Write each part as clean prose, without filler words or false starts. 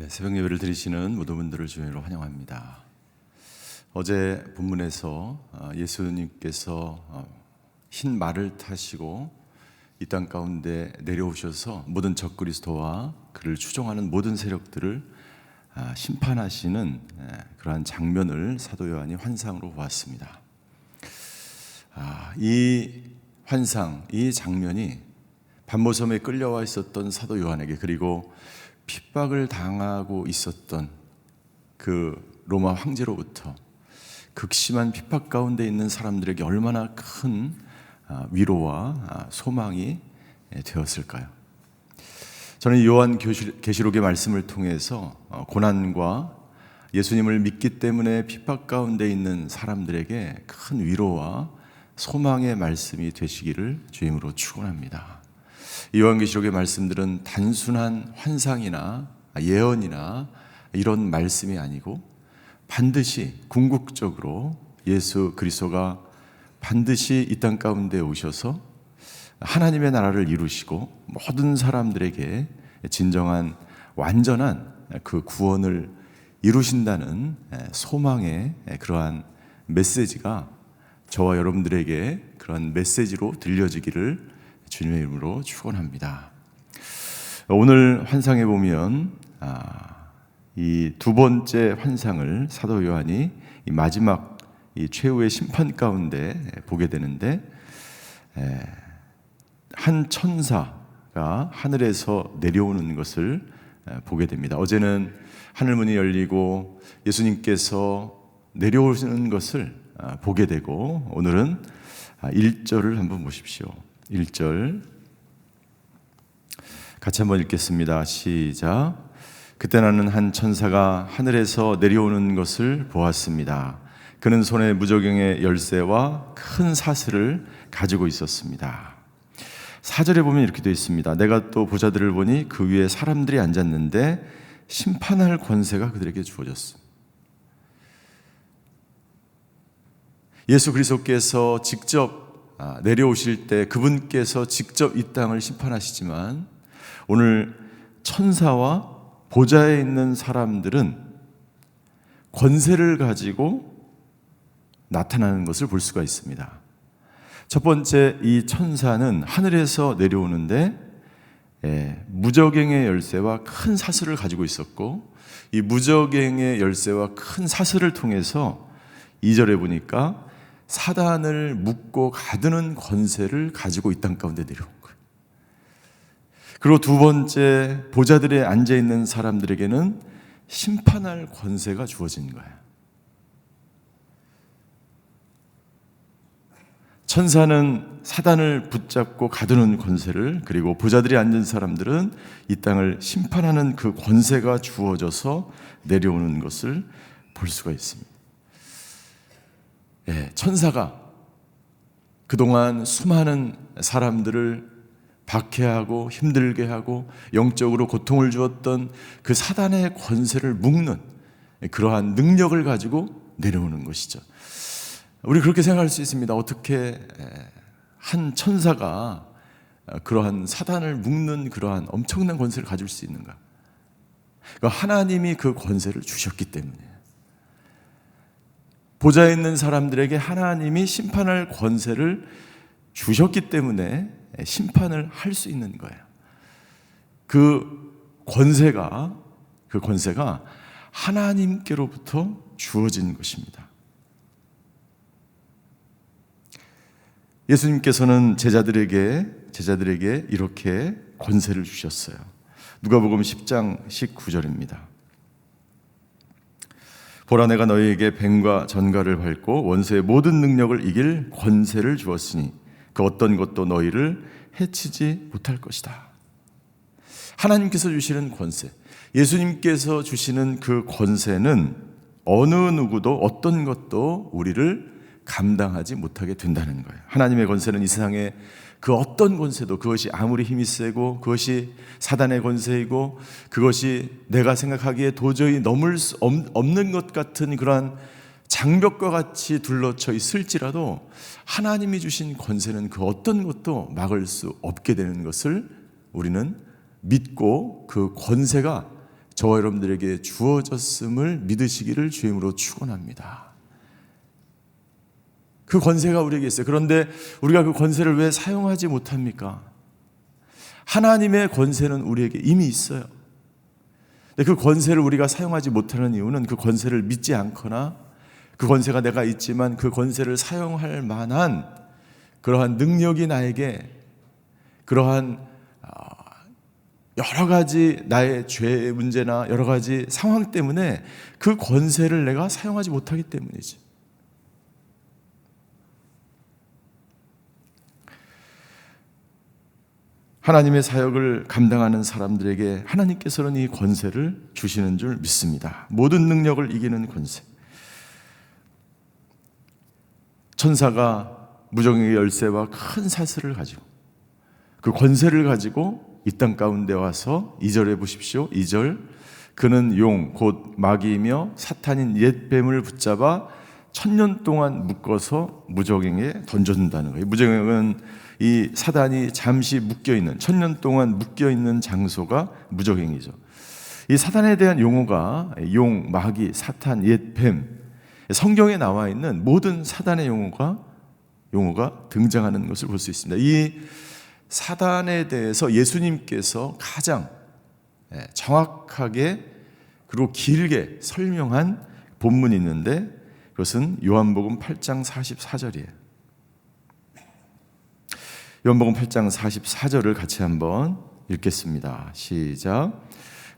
새벽 예배를 드리시는 모든 분들을 주님으로 환영합니다. 어제 본문에서 예수님께서 흰 말을 타시고 이 땅 가운데 내려오셔서 모든 적그리스도와 그를 추종하는 모든 세력들을 심판하시는 그러한 장면을 사도 요한이 환상으로 보았습니다. 이 환상, 이 장면이 반모섬에 끌려와 있었던 사도 요한에게, 그리고 핍박을 당하고 있었던 그 로마 황제로부터 극심한 핍박 가운데 있는 사람들에게 얼마나 큰 위로와 소망이 되었을까요? 저는 요한 계시록의 말씀을 통해서 고난과 예수님을 믿기 때문에 핍박 가운데 있는 사람들에게 큰 위로와 소망의 말씀이 되시기를 주임으로 축원합니다. 이 요한계시록의 말씀들은 단순한 환상이나 예언이나 이런 말씀이 아니고 반드시 궁극적으로 예수 그리스도가 반드시 이 땅 가운데 오셔서 하나님의 나라를 이루시고 모든 사람들에게 진정한 완전한 그 구원을 이루신다는 소망의 그러한 메시지가 저와 여러분들에게 그런 메시지로 들려지기를 주님의 이름으로 축원합니다. 오늘 환상에 보면 이 두 번째 환상을 사도 요한이 이 마지막 이 최후의 심판 가운데 보게 되는데, 한 천사가 하늘에서 내려오는 것을 보게 됩니다. 어제는 하늘문이 열리고 예수님께서 내려오시는 것을 보게 되고, 오늘은 1절을 한번 보십시오. 1절 같이 한번 읽겠습니다. 시작. 그때 나는 한 천사가 하늘에서 내려오는 것을 보았습니다. 그는 손에 무저경의 열쇠와 큰 사슬을 가지고 있었습니다. 4절에 보면 이렇게 되어 있습니다. 내가 또 보자들을 보니 그 위에 사람들이 앉았는데 심판할 권세가 그들에게 주어졌습니다. 예수 그리스도께서 직접 내려오실 때 그분께서 직접 이 땅을 심판하시지만, 오늘 천사와 보좌에 있는 사람들은 권세를 가지고 나타나는 것을 볼 수가 있습니다. 첫 번째, 이 천사는 하늘에서 내려오는데 무저갱의 열쇠와 큰 사슬을 가지고 있었고, 이 무저갱의 열쇠와 큰 사슬을 통해서 2절에 보니까 사단을 묶고 가두는 권세를 가지고 이 땅 가운데 내려온 거예요. 그리고 두 번째, 보좌들에 앉아있는 사람들에게는 심판할 권세가 주어진 거예요. 천사는 사단을 붙잡고 가두는 권세를, 그리고 보좌들에 앉은 사람들은 이 땅을 심판하는 그 권세가 주어져서 내려오는 것을 볼 수가 있습니다. 천사가 그동안 수많은 사람들을 박해하고 힘들게 하고 영적으로 고통을 주었던 그 사단의 권세를 묶는 그러한 능력을 가지고 내려오는 것이죠. 우리 그렇게 생각할 수 있습니다. 어떻게 한 천사가 그러한 사단을 묶는 그러한 엄청난 권세를 가질 수 있는가? 하나님이 그 권세를 주셨기 때문이에요. 보좌에 있는 사람들에게 하나님이 심판할 권세를 주셨기 때문에 심판을 할 수 있는 거예요. 그 권세가 하나님께로부터 주어진 것입니다. 예수님께서는 제자들에게 이렇게 권세를 주셨어요. 누가복음 10장 19절입니다. 보라, 내가 너희에게 뱀과 전갈을 밟고 원수의 모든 능력을 이길 권세를 주었으니 그 어떤 것도 너희를 해치지 못할 것이다. 하나님께서 주시는 권세, 예수님께서 주시는 그 권세는 어느 누구도 어떤 것도 우리를 감당하지 못하게 된다는 거예요. 하나님의 권세는 이 세상에 그 어떤 권세도, 그것이 아무리 힘이 세고 그것이 사단의 권세이고 그것이 내가 생각하기에 도저히 넘을 수 없는 것 같은 그러한 장벽과 같이 둘러쳐 있을지라도 하나님이 주신 권세는 그 어떤 것도 막을 수 없게 되는 것을 우리는 믿고 그 권세가 저와 여러분들에게 주어졌음을 믿으시기를 주임으로 축원합니다. 그 권세가 우리에게 있어요. 그런데 우리가 그 권세를 왜 사용하지 못합니까? 하나님의 권세는 우리에게 이미 있어요. 근데 그 권세를 우리가 사용하지 못하는 이유는 그 권세를 믿지 않거나 그 권세가 내가 있지만 그 권세를 사용할 만한 그러한 능력이 나에게 그러한 여러 가지 나의 죄의 문제나 여러 가지 상황 때문에 그 권세를 내가 사용하지 못하기 때문이지. 하나님의 사역을 감당하는 사람들에게 하나님께서는 이 권세를 주시는 줄 믿습니다. 모든 능력을 이기는 권세. 천사가 무정의 열쇠와 큰 사슬을 가지고 그 권세를 가지고 이 땅 가운데 와서 2절에 보십시오. 2절 그는 용 곧 마귀이며 사탄인 옛 뱀을 붙잡아 1000년 동안 묶어서 무저갱에 던져준다는 거예요. 무저갱은 이 사단이 잠시 묶여있는 1000년 동안 묶여있는 장소가 무저갱이죠. 이 사단에 대한 용어가 용, 마귀, 사탄, 옛 뱀, 성경에 나와 있는 모든 사단의 용어가 등장하는 것을 볼 수 있습니다. 이 사단에 대해서 예수님께서 가장 정확하게 그리고 길게 설명한 본문이 있는데 그것은 요한복음 8장 44절이에요. 요한복음 8장 44절을 같이 한번 읽겠습니다. 시작.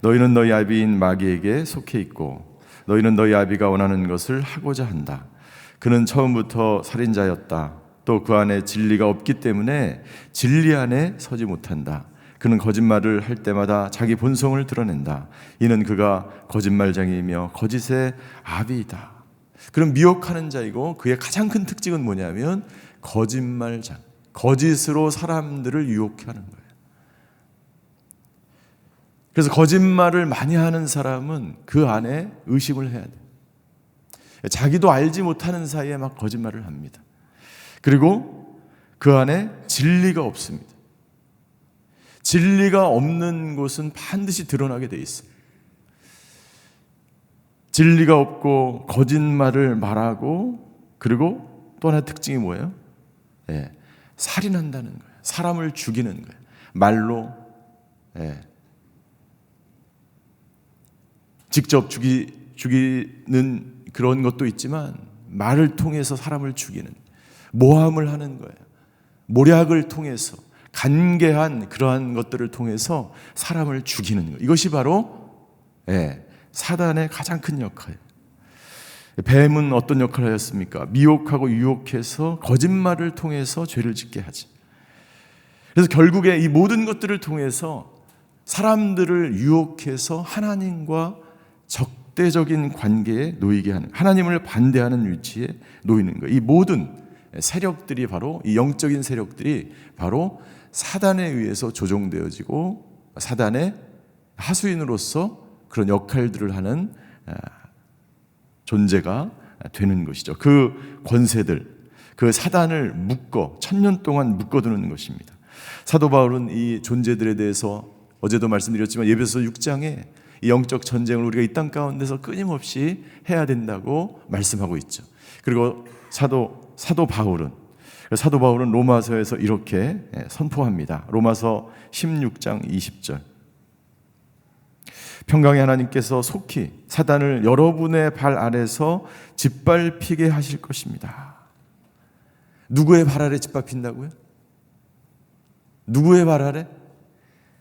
너희는 너희 아비인 마귀에게 속해 있고 너희는 너희 아비가 원하는 것을 하고자 한다. 그는 처음부터 살인자였다. 또 그 안에 진리가 없기 때문에 진리 안에 서지 못한다. 그는 거짓말을 할 때마다 자기 본성을 드러낸다. 이는 그가 거짓말쟁이이며 거짓의 아비이다. 그럼 미혹하는 자이고 그의 가장 큰 특징은 뭐냐면 거짓말장, 거짓으로 사람들을 유혹해 하는 거예요. 그래서 거짓말을 많이 하는 사람은 그 안에 의심을 해야 돼요. 자기도 알지 못하는 사이에 막 거짓말을 합니다. 그리고 그 안에 진리가 없습니다. 진리가 없는 곳은 반드시 드러나게 돼 있어요. 진리가 없고 거짓말을 말하고 그리고 또 하나의 특징이 뭐예요? 살인한다는 거예요. 사람을 죽이는 거예요. 말로 직접 죽이는 그런 것도 있지만 말을 통해서 사람을 죽이는 모함을 하는 거예요. 모략을 통해서 간계한 그러한 것들을 통해서 사람을 죽이는 거예요. 이것이 바로 사단의 가장 큰 역할이에요. 뱀은 어떤 역할을 하였습니까? 미혹하고 유혹해서 거짓말을 통해서 죄를 짓게 하지. 그래서 결국에 이 모든 것들을 통해서 사람들을 유혹해서 하나님과 적대적인 관계에 놓이게 하는, 하나님을 반대하는 위치에 놓이는 거예요. 이 모든 세력들이 바로, 이 영적인 세력들이 바로 사단에 의해서 조종되어지고 사단의 하수인으로서 그런 역할들을 하는 존재가 되는 것이죠. 그 권세들, 그 사단을 묶어 1000년 동안 묶어두는 것입니다. 사도 바울은 이 존재들에 대해서 어제도 말씀드렸지만 예배서 6장에 이 영적 전쟁을 우리가 이 땅 가운데서 끊임없이 해야 된다고 말씀하고 있죠. 그리고 사도 바울은 로마서에서 이렇게 선포합니다. 로마서 16장 20절. 평강의 하나님께서 속히 사단을 여러분의 발 아래서 짓밟히게 하실 것입니다. 누구의 발 아래 짓밟힌다고요? 누구의 발 아래?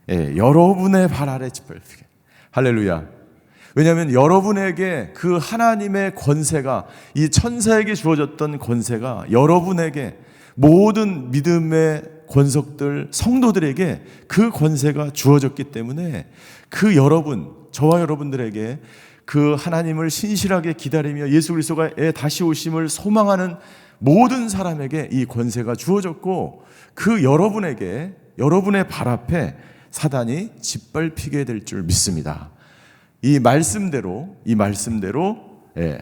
여러분의 발 아래 짓밟히게. 할렐루야. 왜냐하면 여러분에게 그 하나님의 권세가, 이 천사에게 주어졌던 권세가 여러분에게, 모든 믿음의 권속들, 성도들에게 그 권세가 주어졌기 때문에 그 여러분, 저와 여러분들에게 그 하나님을 신실하게 기다리며 예수 그리스도의 다시 오심을 소망하는 모든 사람에게 이 권세가 주어졌고, 그 여러분에게, 여러분의 발 앞에 사단이 짓밟히게 될 줄 믿습니다. 이 말씀대로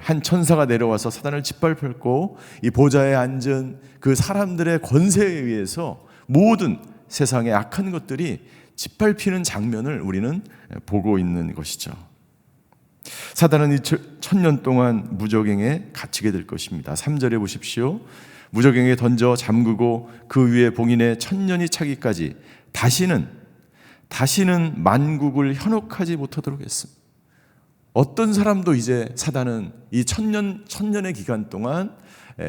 한 천사가 내려와서 사단을 짓밟혔고, 이 보좌에 앉은 그 사람들의 권세에 의해서 모든 세상의 악한 것들이 짓밟히는 장면을 우리는 보고 있는 것이죠. 사단은 이 천년 동안 무저갱에 갇히게 될 것입니다. 3절에 보십시오. 무저갱에 던져 잠그고 그 위에 봉인해 천년이 차기까지 다시는 만국을 현혹하지 못하도록 했습니다. 어떤 사람도 이제 사단은 이 천년의 기간 동안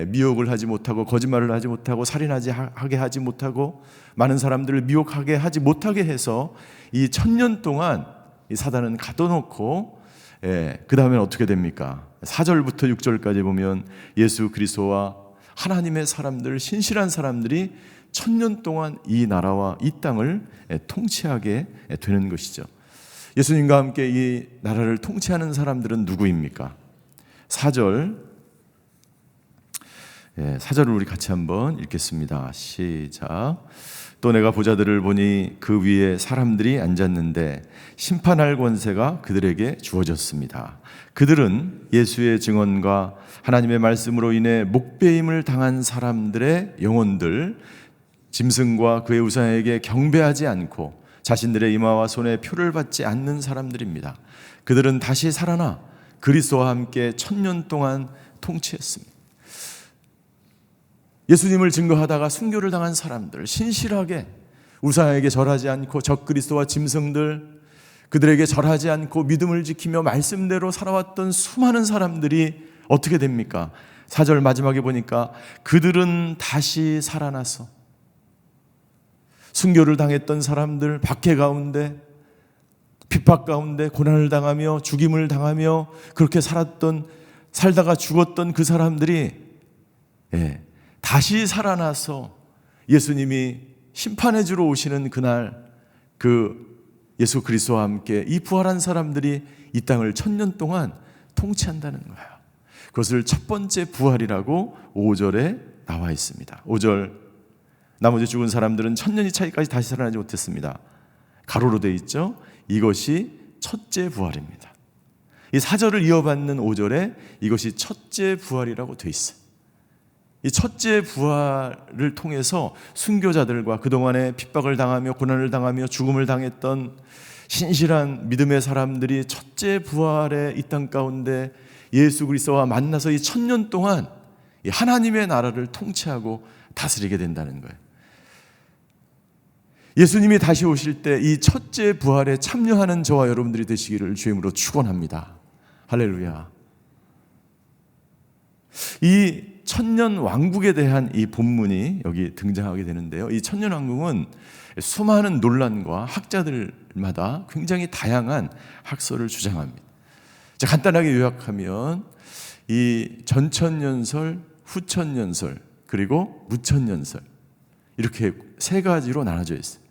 미혹을 하지 못하고 거짓말을 하지 못하고 살인하게 하지 못하고 많은 사람들을 미혹하게 하지 못하게 해서 이 천년 동안 이 사단은 가둬놓고 그 다음엔 어떻게 됩니까? 4절부터 6절까지 보면 예수 그리스도와 하나님의 사람들, 신실한 사람들이 천년 동안 이 나라와 이 땅을 통치하게 되는 것이죠. 예수님과 함께 이 나라를 통치하는 사람들은 누구입니까? 4절을 우리 같이 한번 읽겠습니다. 시작. 또 내가 보좌들을 보니 그 위에 사람들이 앉았는데 심판할 권세가 그들에게 주어졌습니다. 그들은 예수의 증언과 하나님의 말씀으로 인해 목배임을 당한 사람들의 영혼들, 짐승과 그의 우상에게 경배하지 않고 자신들의 이마와 손에 표를 받지 않는 사람들입니다. 그들은 다시 살아나 그리스도와 함께 천년 동안 통치했습니다. 예수님을 증거하다가 순교를 당한 사람들, 신실하게 우상에게 절하지 않고 적그리스도와 짐승들, 그들에게 절하지 않고 믿음을 지키며 말씀대로 살아왔던 수많은 사람들이 어떻게 됩니까? 4절 마지막에 보니까 그들은 다시 살아나서 순교를 당했던 사람들, 박해 가운데 핍박 가운데 고난을 당하며 죽임을 당하며 그렇게 살다가 죽었던 그 사람들이 다시 살아나서 예수님이 심판해 주러 오시는 그날 그 예수 그리스도와 함께 이 부활한 사람들이 이 땅을 천년 동안 통치한다는 거예요. 그것을 첫 번째 부활이라고 5절에 나와 있습니다. 5절, 나머지 죽은 사람들은 천년이 차기까지 다시 살아나지 못했습니다. 가로로 되어 있죠. 이것이 첫째 부활입니다. 이 4절을 이어받는 5절에 이것이 첫째 부활이라고 되어 있어요. 이 첫째 부활을 통해서 순교자들과 그동안에 핍박을 당하며 고난을 당하며 죽음을 당했던 신실한 믿음의 사람들이 첫째 부활의 이 땅 가운데 예수 그리스도와 만나서 이 천년 동안 하나님의 나라를 통치하고 다스리게 된다는 거예요. 예수님이 다시 오실 때 이 첫째 부활에 참여하는 저와 여러분들이 되시기를 주임으로 축원합니다. 할렐루야. 이 천년 왕국에 대한 이 본문이 여기 등장하게 되는데요. 이 천년 왕국은 수많은 논란과 학자들마다 굉장히 다양한 학설을 주장합니다. 자, 간단하게 요약하면 이 전천년설, 후천년설, 그리고 무천년설 이렇게 세 가지로 나눠져 있어요.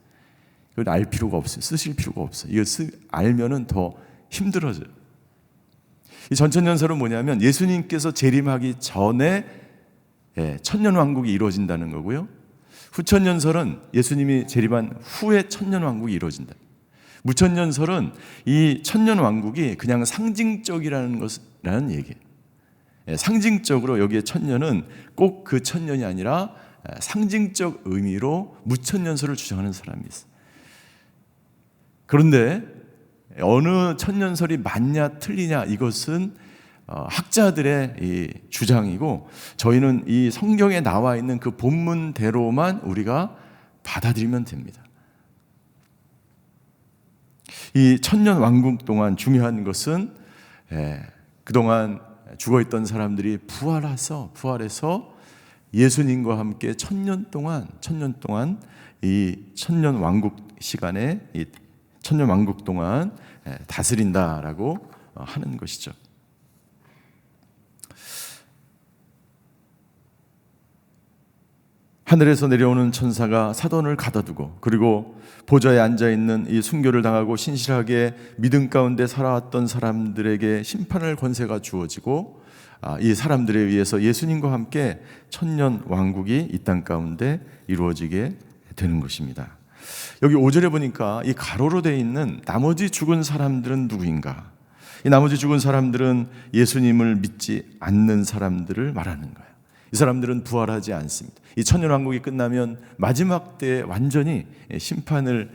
이걸 알 필요가 없어요. 쓰실 필요가 없어요. 이거 알면은 더 힘들어져요. 이 전천년설은 뭐냐면 예수님께서 재림하기 전에 천년왕국이 이루어진다는 거고요. 후천년설은 예수님이 재림한 후에 천년왕국이 이루어진다. 무천년설은 이 천년왕국이 그냥 상징적이라는 얘기예요. 상징적으로 여기에 천년은 꼭 그 천년이 아니라 상징적 의미로 무천년설을 주장하는 사람이 있어요. 그런데 어느 천년설이 맞냐 틀리냐 이것은 학자들의 이 주장이고 저희는 이 성경에 나와 있는 그 본문대로만 우리가 받아들이면 됩니다. 이 천년 왕국 동안 중요한 것은 그동안 죽어있던 사람들이 부활해서 예수님과 함께 천년 동안 이 천년 왕국 시간에 이 천년 왕국 동안 다스린다라고 하는 것이죠. 하늘에서 내려오는 천사가 사돈을 가둬두고 그리고 보좌에 앉아있는 이 순교를 당하고 신실하게 믿음 가운데 살아왔던 사람들에게 심판할 권세가 주어지고 이 사람들에 의해서 예수님과 함께 천년 왕국이 이 땅 가운데 이루어지게 되는 것입니다. 여기 5절에 보니까 이 가로로 되어 있는 나머지 죽은 사람들은 누구인가? 이 나머지 죽은 사람들은 예수님을 믿지 않는 사람들을 말하는 거예요. 이 사람들은 부활하지 않습니다. 이 천년왕국이 끝나면 마지막 때에 완전히 심판을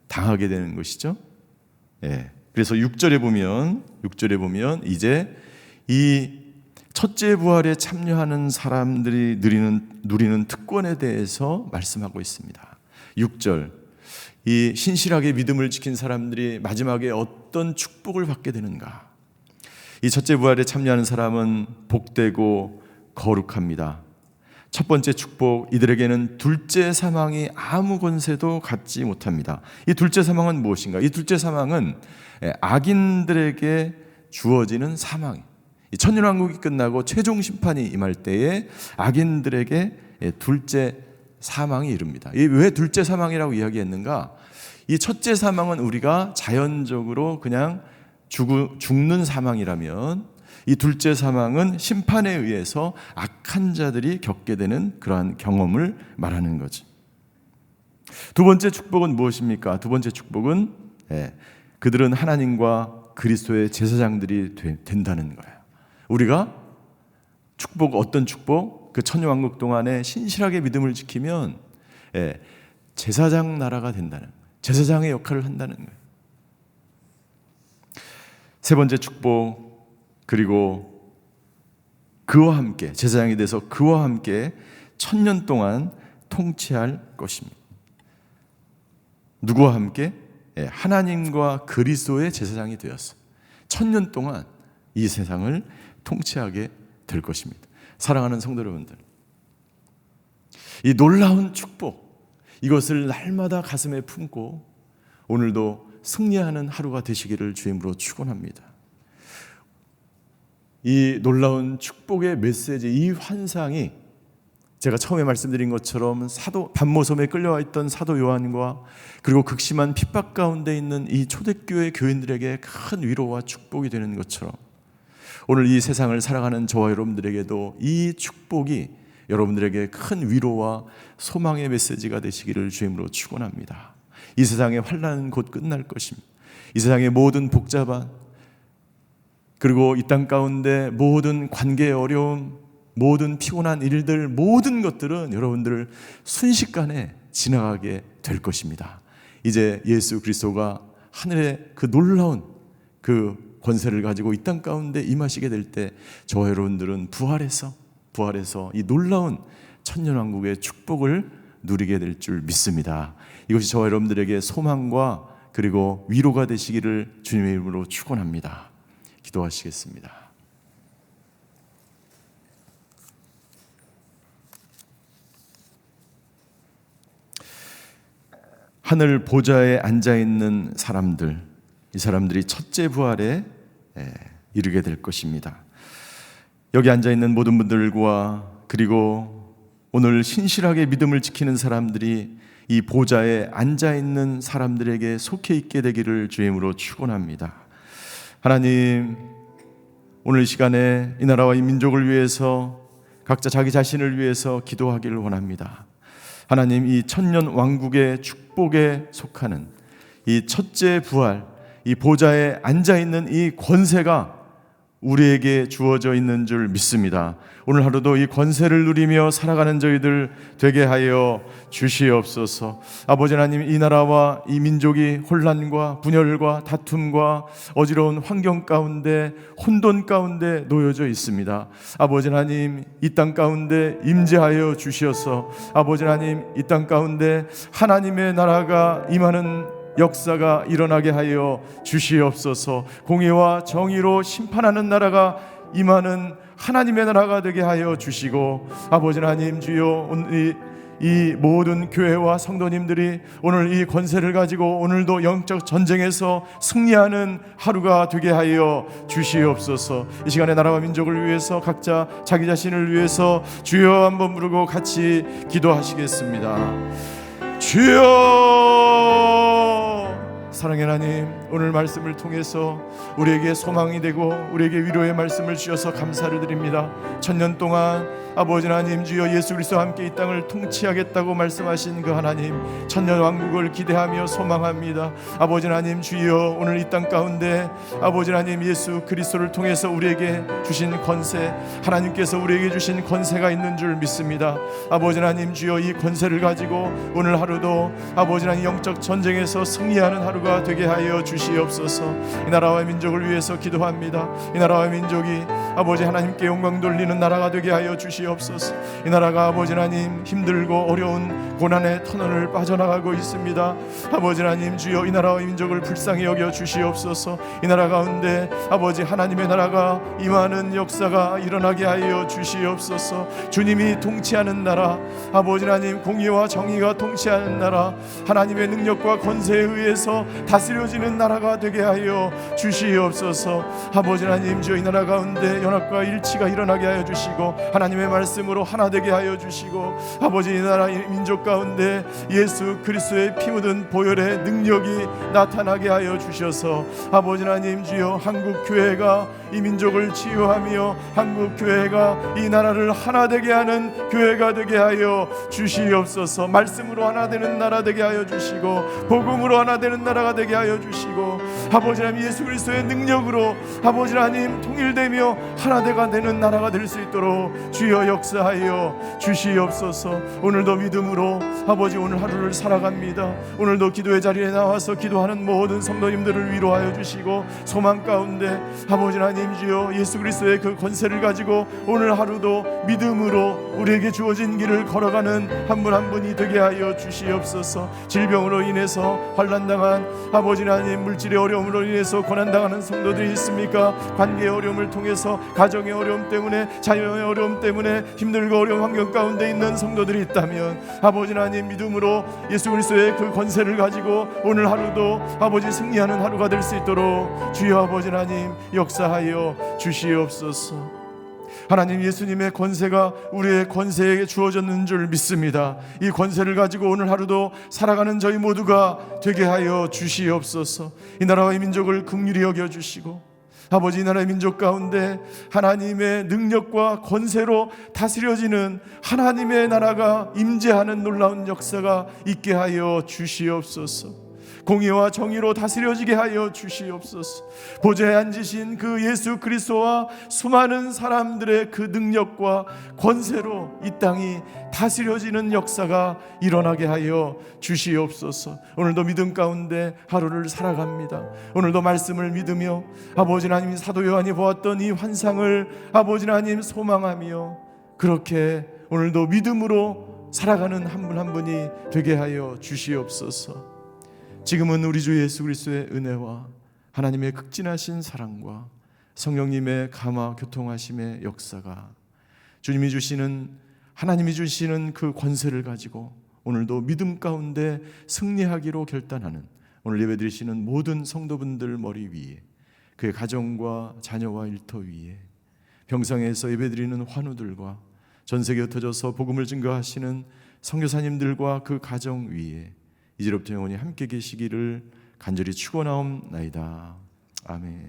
당하게 되는 것이죠. 그래서 6절에 보면 이제 이 첫째 부활에 참여하는 사람들이 누리는 특권에 대해서 말씀하고 있습니다. 6절, 이 신실하게 믿음을 지킨 사람들이 마지막에 어떤 축복을 받게 되는가? 이 첫째 부활에 참여하는 사람은 복되고 거룩합니다. 첫 번째 축복, 이들에게는 둘째 사망이 아무 권세도 갖지 못합니다. 이 둘째 사망은 무엇인가? 이 둘째 사망은 악인들에게 주어지는 사망. 천년왕국이 끝나고 최종 심판이 임할 때에 악인들에게 둘째 사망이 이릅니다. 왜 둘째 사망이라고 이야기했는가? 이 첫째 사망은 우리가 자연적으로 그냥 죽는 사망이라면, 이 둘째 사망은 심판에 의해서 악한 자들이 겪게 되는 그러한 경험을 말하는 거지. 두 번째 축복은 무엇입니까? 두 번째 축복은 그들은 하나님과 그리스도의 제사장들이 된다는 거예요. 우리가 축복, 어떤 축복? 그 천년왕국 동안에 신실하게 믿음을 지키면 제사장 나라가 된다는 거예요. 제사장의 역할을 한다는 거예요. 세 번째 축복, 그리고 그와 함께, 제사장이 돼서 그와 함께 천년 동안 통치할 것입니다. 누구와 함께? 하나님과 그리스도의 제사장이 되었어요. 천년 동안 이 세상을 통치하게 될 것입니다. 사랑하는 성도 여러분들, 이 놀라운 축복, 이것을 날마다 가슴에 품고 오늘도 승리하는 하루가 되시기를 주임으로 축원합니다. 이 놀라운 축복의 메시지, 이 환상이 제가 처음에 말씀드린 것처럼 반모섬에 끌려와 있던 사도 요한과 그리고 극심한 핍박 가운데 있는 이 초대교회 교인들에게 큰 위로와 축복이 되는 것처럼, 오늘 이 세상을 살아가는 저와 여러분들에게도 이 축복이 여러분들에게 큰 위로와 소망의 메시지가 되시기를 주임으로 축원합니다. 이 세상의 환난은 곧 끝날 것입니다. 이 세상의 모든 복잡한, 그리고 이 땅 가운데 모든 관계의 어려움, 모든 피곤한 일들, 모든 것들은 여러분들을 순식간에 지나가게 될 것입니다. 이제 예수 그리스도가 하늘의 그 놀라운 그 권세를 가지고 이 땅 가운데 임하시게 될 때 저와 여러분들은 부활해서 이 놀라운 천년왕국의 축복을 누리게 될 줄 믿습니다. 이것이 저와 여러분들에게 소망과 그리고 위로가 되시기를 주님의 이름으로 축원합니다. 기도하시겠습니다. 하늘 보좌에 앉아있는 사람들, 이 사람들이 첫째 부활에 이르게 될 것입니다. 여기 앉아있는 모든 분들과 그리고 오늘 신실하게 믿음을 지키는 사람들이 이 보좌에 앉아있는 사람들에게 속해 있게 되기를 주임으로 축원합니다. 하나님, 오늘 이 시간에 이 나라와 이 민족을 위해서 각자 자기 자신을 위해서 기도하기를 원합니다. 하나님, 이 천년 왕국의 축복에 속하는 이 첫째 부활, 이 보좌에 앉아있는 이 권세가 우리에게 주어져 있는 줄 믿습니다. 오늘 하루도 이 권세를 누리며 살아가는 저희들 되게 하여 주시옵소서. 아버지 하나님, 이 나라와 이 민족이 혼란과 분열과 다툼과 어지러운 환경 가운데, 혼돈 가운데 놓여져 있습니다. 아버지 하나님, 이 땅 가운데 임재하여 주시어서 아버지 하나님, 이 땅 가운데 하나님의 나라가 임하는 역사가 일어나게 하여 주시옵소서. 공의와 정의로 심판하는 나라가 임하는 하나님의 나라가 되게 하여 주시고, 아버지 하나님, 주여 오늘 이 모든 교회와 성도님들이 오늘 이 권세를 가지고 오늘도 영적 전쟁에서 승리하는 하루가 되게 하여 주시옵소서. 이 시간에 나라와 민족을 위해서 각자 자기 자신을 위해서 주여 한번 부르고 같이 기도하시겠습니다. 주여, 사랑의 하나님, 오늘 말씀을 통해서 우리에게 소망이 되고 우리에게 위로의 말씀을 주셔서 감사를 드립니다. 천년 동안 아버지 하나님 주여 예수 그리스도와 함께 이 땅을 통치하겠다고 말씀하신 그 하나님 천년 왕국을 기대하며 소망합니다. 아버지 하나님 주여 오늘 이 땅 가운데 아버지 하나님 예수 그리스도를 통해서 우리에게 주신 권세, 하나님께서 우리에게 주신 권세가 있는 줄 믿습니다. 아버지 하나님 주여 이 권세를 가지고 오늘 하루도 아버지 하나님 영적 전쟁에서 승리하는 하루가 되게 하여 주시옵소서. 이 나라와 민족을 위해서 기도합니다. 이 나라와 민족이 아버지 하나님께 영광 돌리는 나라가 되게 하여 주시옵소서. 이 나라가 아버지 하나님 힘들고 어려운 고난의 터널을 빠져나가고 있습니다. 아버지 하나님 주여 이 나라와 민족을 불쌍히 여겨 주시옵소서. 이 나라 가운데 아버지 하나님의 나라가 임하는 역사가 일어나게 하여 주시옵소서. 주님이 통치하는 나라, 아버지 하나님 공의와 정의가 통치하는 나라, 하나님의 능력과 권세에 의해서 다스려지는 나라가 되게 하여 주시옵소서. 아버지 하나님 주여 이 나라 가운데 연합과 일치가 일어나게 하여 주시고 하나님의 말씀으로 하나 되게 하여 주시고 아버지 이 나라 민족 가운데 예수 그리스도의 피 묻은 보혈의 능력이 나타나게 하여 주셔서 아버지 하나님 주여 한국 교회가 이 민족을 치유하며 한국 교회가 이 나라를 하나 되게 하는 교회가 되게 하여 주시옵소서. 말씀으로 하나 되는 나라 되게 하여 주시고 복음으로 하나 되는 나라가 되게 하여 주시고 아버지 하나님 예수 그리스도의 능력으로 아버지 하나님 통일되며 하나되가 되는 나라가 될 수 있도록 주여 역사하여 주시옵소서. 오늘도 믿음으로 아버지 오늘 하루를 살아갑니다. 오늘도 기도의 자리에 나와서 기도하는 모든 성도님들을 위로하여 주시고 소망 가운데 아버지 하나님 주여 예수 그리스도의 그 권세를 가지고 오늘 하루도 믿음으로 우리에게 주어진 길을 걸어가는 한 분 한 분이 되게 하여 주시옵소서. 질병으로 인해서 환난당한 아버지 하나님 물질의 어려움으로 인해서 고난당하는 성도들이 있습니까? 관계의 어려움을 통해서 가정의 어려움 때문에 자녀의 어려움 때문에 힘들고 어려운 환경 가운데 있는 성도들이 있다면 아버지 하나님 믿음으로 예수 그리스도의 그 권세를 가지고 오늘 하루도 아버지 승리하는 하루가 될 수 있도록 주여 아버지 하나님 역사하여 주시옵소서. 하나님 예수님의 권세가 우리의 권세에게 주어졌는 줄 믿습니다. 이 권세를 가지고 오늘 하루도 살아가는 저희 모두가 되게 하여 주시옵소서. 이 나라와 이 민족을 긍휼히 여겨주시고 아버지 이 나라의 민족 가운데 하나님의 능력과 권세로 다스려지는 하나님의 나라가 임재하는 놀라운 역사가 있게 하여 주시옵소서. 공의와 정의로 다스려지게 하여 주시옵소서. 보좌에 앉으신 그 예수 그리스도와 수많은 사람들의 그 능력과 권세로 이 땅이 다스려지는 역사가 일어나게 하여 주시옵소서. 오늘도 믿음 가운데 하루를 살아갑니다. 오늘도 말씀을 믿으며 아버지 하나님 사도 요한이 보았던 이 환상을 아버지 하나님 소망하며 그렇게 오늘도 믿음으로 살아가는 한 분 한 분이 되게 하여 주시옵소서. 지금은 우리 주 예수 그리스도의 은혜와 하나님의 극진하신 사랑과 성령님의 감화 교통하심의 역사가 주님이 주시는 하나님이 주시는 그 권세를 가지고 오늘도 믿음 가운데 승리하기로 결단하는 오늘 예배드리시는 모든 성도분들 머리 위에 그의 가정과 자녀와 일터 위에 병상에서 예배드리는 환우들과 전세계에 흩어져서 복음을 증거하시는 선교사님들과 그 가정 위에 이제로부터 영원히 함께 계시기를 간절히 축원하옵나이다. 아멘.